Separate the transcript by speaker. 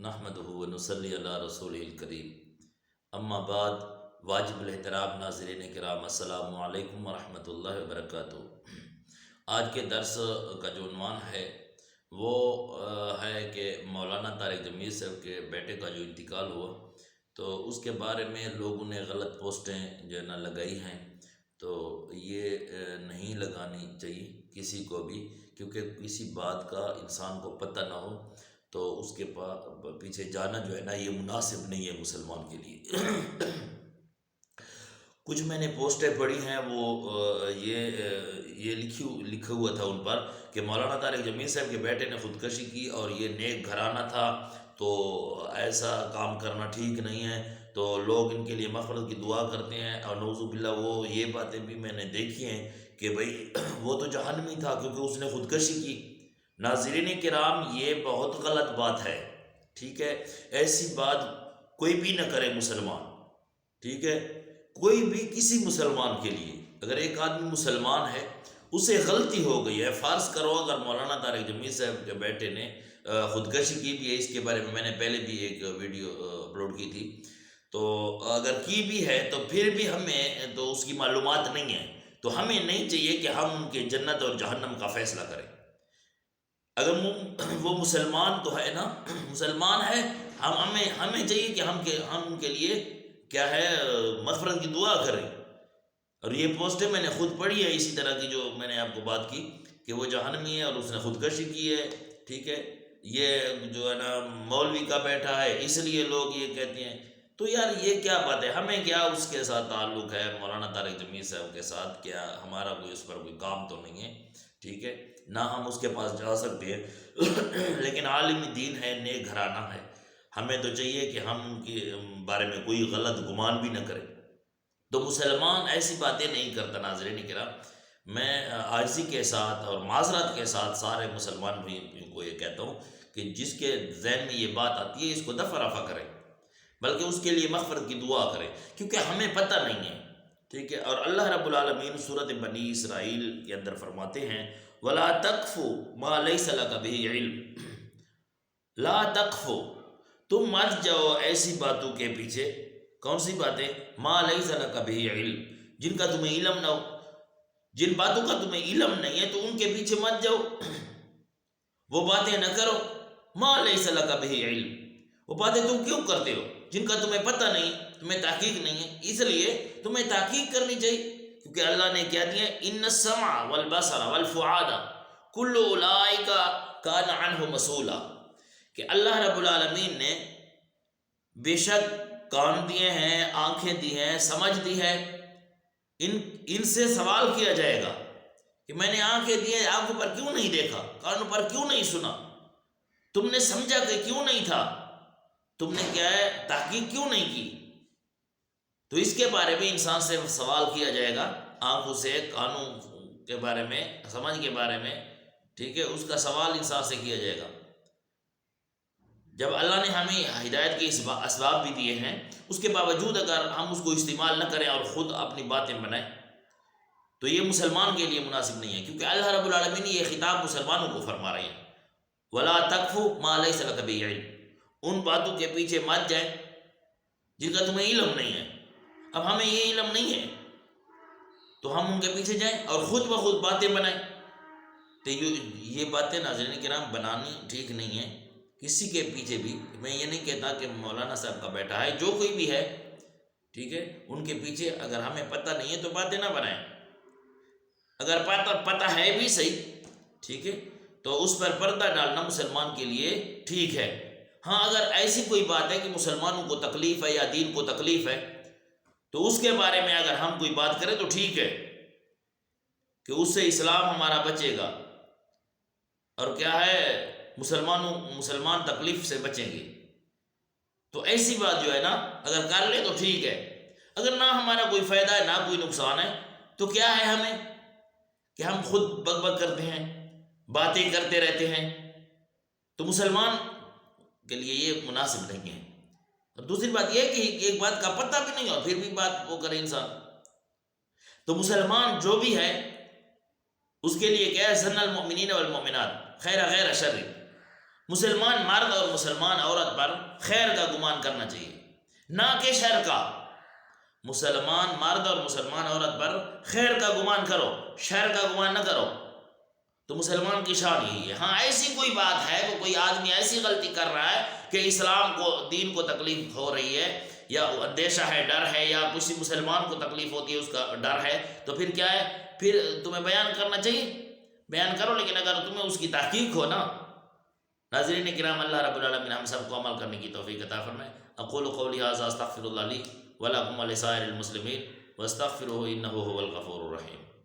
Speaker 1: نحمدہ ونصلی علی رسول الکریم، اما بعد، واجب الاحترام ناظرین کرام، السلام علیکم ورحمۃ اللہ وبرکاتہ۔ آج کے درس کا جو عنوان ہے وہ ہے کہ مولانا طارق جمیل صاحب کے بیٹے کا جو انتقال ہوا تو اس کے بارے میں لوگوں نے غلط پوسٹیں جو ہے نا لگائی ہیں، تو یہ نہیں لگانی چاہیے کسی کو بھی، کیونکہ کسی بات کا انسان کو پتہ نہ ہو تو اس کے پیچھے جانا جو ہے نا یہ مناسب نہیں ہے مسلمان کے لیے۔ کچھ میں نے پوسٹیں پڑھی ہیں، وہ یہ لکھا ہوا تھا ان پر کہ مولانا طارق جمیل صاحب کے بیٹے نے خودکشی کی اور یہ نیک گھرانہ تھا، تو ایسا کام کرنا ٹھیک نہیں ہے، تو لوگ ان کے لیے مغفرت کی دعا کرتے ہیں، اور نعوذ باللہ وہ یہ باتیں بھی میں نے دیکھی ہیں کہ بھئی وہ تو جہنمی تھا کیونکہ اس نے خودکشی کی۔ ناظرین کرام، یہ بہت غلط بات ہے، ٹھیک ہے؟ ایسی بات کوئی بھی نہ کرے مسلمان، ٹھیک ہے؟ کوئی بھی کسی مسلمان کے لیے، اگر ایک آدمی مسلمان ہے اسے غلطی ہو گئی ہے، فرض کرو اگر مولانا طارق جمیل صاحب کے بیٹے نے خودکشی کی بھی ہے، اس کے بارے میں نے پہلے بھی ایک ویڈیو اپلوڈ کی تھی، تو اگر کی بھی ہے تو پھر بھی ہمیں تو اس کی معلومات نہیں ہے، تو ہمیں نہیں چاہیے کہ ہم ان کے جنت اور جہنم کا فیصلہ کریں۔ اگر وہ مسلمان تو ہے نا، مسلمان ہے، ہمیں چاہیے کہ ہم ان کے لیے کیا ہے مغفرت کی دعا کریں۔ اور یہ پوسٹیں میں نے خود پڑھی ہے اسی طرح کی جو میں نے آپ کو بات کی کہ وہ جہنمی ہے اور اس نے خودکشی کی ہے، ٹھیک ہے؟ یہ جو ہے نا مولوی کا بیٹا ہے اس لیے لوگ یہ کہتے ہیں، تو یار یہ کیا بات ہے؟ ہمیں کیا اس کے ساتھ تعلق ہے مولانا طارق جمیل صاحب کے ساتھ؟ کیا ہمارا کوئی اس پر کوئی کام تو نہیں ہے، ٹھیک ہے؟ نہ ہم اس کے پاس جا سکتے ہیں، لیکن عالم دین ہے، نیک گھرانہ ہے، ہمیں تو چاہیے کہ ہم ان کے بارے میں کوئی غلط گمان بھی نہ کریں۔ تو مسلمان ایسی باتیں نہیں کرتا۔ ناظرین کرام، میں عاجزی کے ساتھ اور معذرت کے ساتھ سارے مسلمان بھائیوں کو یہ کہتا ہوں کہ جس کے ذہن میں یہ بات آتی ہے اس کو دفع رفع کریں، بلکہ اس کے لیے مغفرت کی دعا کریں، کیونکہ ہمیں پتہ نہیں ہے، ٹھیک ہے؟ اور اللہ رب العالمین سورۃ بنی اسرائیل کے اندر فرماتے ہیں وَلَا تَقْفُ مَا لَيْسَ لَكَ بِهِ عِلْمٌ، لا تقفو، تم مت جاؤ ایسی باتوں کے پیچھے۔ کون سی باتیں؟ ما لیس لک بہ علم، جن کا تمہیں علم نہ ہو، جن باتوں کا تمہیں علم نہیں ہے تو ان کے پیچھے مت جاؤ، وہ باتیں نہ کرو۔ ما لیس لک بہ علم، وہ باتیں تم کیوں کرتے ہو جن کا تمہیں پتہ نہیں، تمہیں تحقیق نہیں ہے؟ اس لیے تمہیں تحقیق کرنی چاہیے، کیونکہ اللہ نے کیا دیا؟ ان السمع والبصر والفؤاد کل اولئک کان عنہ مسئولا، کہ اللہ رب العالمین نے بے شک کان دیے ہیں، آنکھیں دی ہیں، سمجھ دی ہے، ان سے سوال کیا جائے گا کہ میں نے آنکھیں دی ہیں، آنکھوں پر کیوں نہیں دیکھا، کانوں پر کیوں نہیں سنا، تم نے سمجھا کہ کیوں نہیں تھا، تم نے کیا ہے تحقیق کیوں نہیں کی؟ تو اس کے بارے میں انسان سے سوال کیا جائے گا، آنکھوں سے، کانوں کے بارے میں، سمجھ کے بارے میں، ٹھیک ہے؟ اس کا سوال انسان سے کیا جائے گا۔ جب اللہ نے ہمیں ہدایت کے اسباب بھی دیے ہیں، اس کے باوجود اگر ہم اس کو استعمال نہ کریں اور خود اپنی باتیں بنائیں تو یہ مسلمان کے لیے مناسب نہیں ہے، کیونکہ اللہ رب العالمین یہ خطاب مسلمانوں کو فرما رہے ہیں وَلَا تَقْفُ مَا لَيْسَ لَكَ بِهِ عِلْمٌ، ان باتوں کے پیچھے مت جائیں جن کا تمہیں علم نہیں ہے۔ اب ہمیں یہ علم نہیں ہے تو ہم ان کے پیچھے جائیں اور خود بخود باتیں بنائیں، تو یہ باتیں ناظرین کرام بنانی ٹھیک نہیں ہے۔ کسی کے پیچھے بھی، میں یہ نہیں کہتا کہ مولانا صاحب کا بیٹا ہے، جو کوئی بھی ہے، ٹھیک ہے، ان کے پیچھے اگر ہمیں پتہ نہیں ہے تو باتیں نہ بنائیں، اگر پتہ ہے بھی صحیح، ٹھیک ہے، تو اس پر پردہ ڈالنا مسلمان کے لیے ٹھیک ہے۔ ہاں، اگر ایسی کوئی بات ہے کہ مسلمانوں کو تکلیف ہے یا دین کو تکلیف ہے تو اس کے بارے میں اگر ہم کوئی بات کریں تو ٹھیک ہے کہ اس سے اسلام ہمارا بچے گا، اور کیا ہے مسلمان تکلیف سے بچیں گے۔ تو ایسی بات جو ہے نا اگر کر لے تو ٹھیک ہے، اگر نہ ہمارا کوئی فائدہ ہے نہ کوئی نقصان ہے تو کیا ہے ہمیں کہ ہم خود بک بک کرتے ہیں، باتیں کرتے رہتے ہیں، تو مسلمان کے لیے یہ مناسب نہیں ہے۔ اور دوسری بات یہ کہ ایک بات کا پتہ بھی نہیں ہو پھر بھی بات وہ کرے انسان، تو مسلمان جو بھی ہے اس کے لیے کیا ہے؟ ظن المؤمنین والمؤمنات خیر غیر شر، مسلمان مرد اور مسلمان عورت پر خیر کا گمان کرنا چاہیے، نہ کہ شر کا۔ مسلمان مرد اور مسلمان عورت پر خیر کا گمان کرو، شر کا گمان نہ کرو۔ تو مسلمان کی شان یہی ہے۔ ہاں ایسی کوئی بات ہے کہ کوئی آدمی ایسی غلطی کر رہا ہے کہ اسلام کو، دین کو تکلیف ہو رہی ہے، یا اندیشہ ہے، ڈر ہے، یا کسی مسلمان کو تکلیف ہوتی ہے، اس کا ڈر ہے، تو پھر کیا ہے؟ پھر تمہیں بیان کرنا چاہیے، بیان کرو، لیکن اگر تمہیں اس کی تحقیق ہو نا۔ ناظرین کرام، اللہ رب العالمین ہم سب کو عمل کرنے کی توفیق عطا فرمائے۔ اقول قولی ھذا استغفر اللہ لی ولکم ولسائر المسلمین واستغفروہ انہ ھو الغفور الرحیم۔